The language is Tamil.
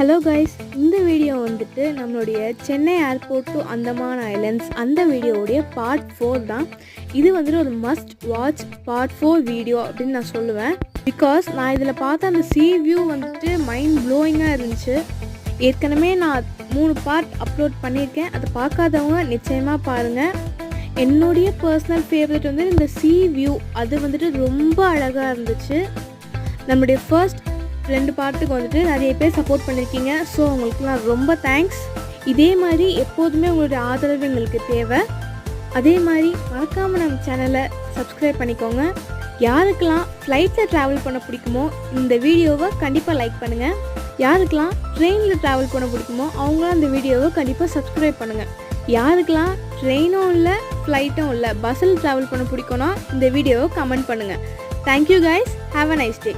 ஹலோ கைஸ், இந்த வீடியோ வந்துட்டு நம்மளுடைய Chennai airport to Andaman islands அந்த வீடியோவுடைய பார்ட் 4 தான். இது வந்துட்டு ஒரு மஸ்ட் வாட்ச் பார்ட் 4 வீடியோ அப்படின்னு நான் சொல்லுவேன். பிகாஸ் நான் இதில் பார்த்த அந்த சீ வியூ வந்துட்டு மைண்ட் ப்ளோயிங்காக இருந்துச்சு. ஏற்கனவே நான் 3 பார்ட் அப்லோட் பண்ணியிருக்கேன். அதை பார்க்காதவங்க நிச்சயமாக பாருங்கள். என்னுடைய பர்சனல் ஃபேவரட் வந்து இந்த சீ வியூ, அது வந்துட்டு ரொம்ப அழகாக இருந்துச்சு. நம்முடைய ஃபர்ஸ்ட் 2 பார்ட்டுக்கு வந்துட்டு நிறைய பேர் சப்போர்ட் பண்ணியிருக்கீங்க. ஸோ உங்களுக்குலாம் ரொம்ப தேங்க்ஸ். இதே மாதிரி எப்போதுமே உங்களுடைய ஆதரவு எங்களுக்கு தேவை. அதே மாதிரி மறக்காமல் நம்ம சேனலை சப்ஸ்கிரைப் பண்ணிக்கோங்க. யாருக்கெல்லாம் ஃப்ளைட்டில் ட்ராவல் பண்ண பிடிக்குமோ இந்த வீடியோவை கண்டிப்பாக லைக் பண்ணுங்கள். யாருக்கெல்லாம் ட்ரெயினில் ட்ராவல் பண்ண பிடிக்குமோ அவங்களாம் இந்த வீடியோவை கண்டிப்பாக சப்ஸ்கிரைப் பண்ணுங்கள். யாருக்கெல்லாம் ட்ரெயினும் இல்லை ஃப்ளைட்டும் இல்லை பஸ்ஸில் ட்ராவல் பண்ண பிடிக்கும்னா இந்த வீடியோவை கமெண்ட் பண்ணுங்கள். Thank you guys, have a nice day.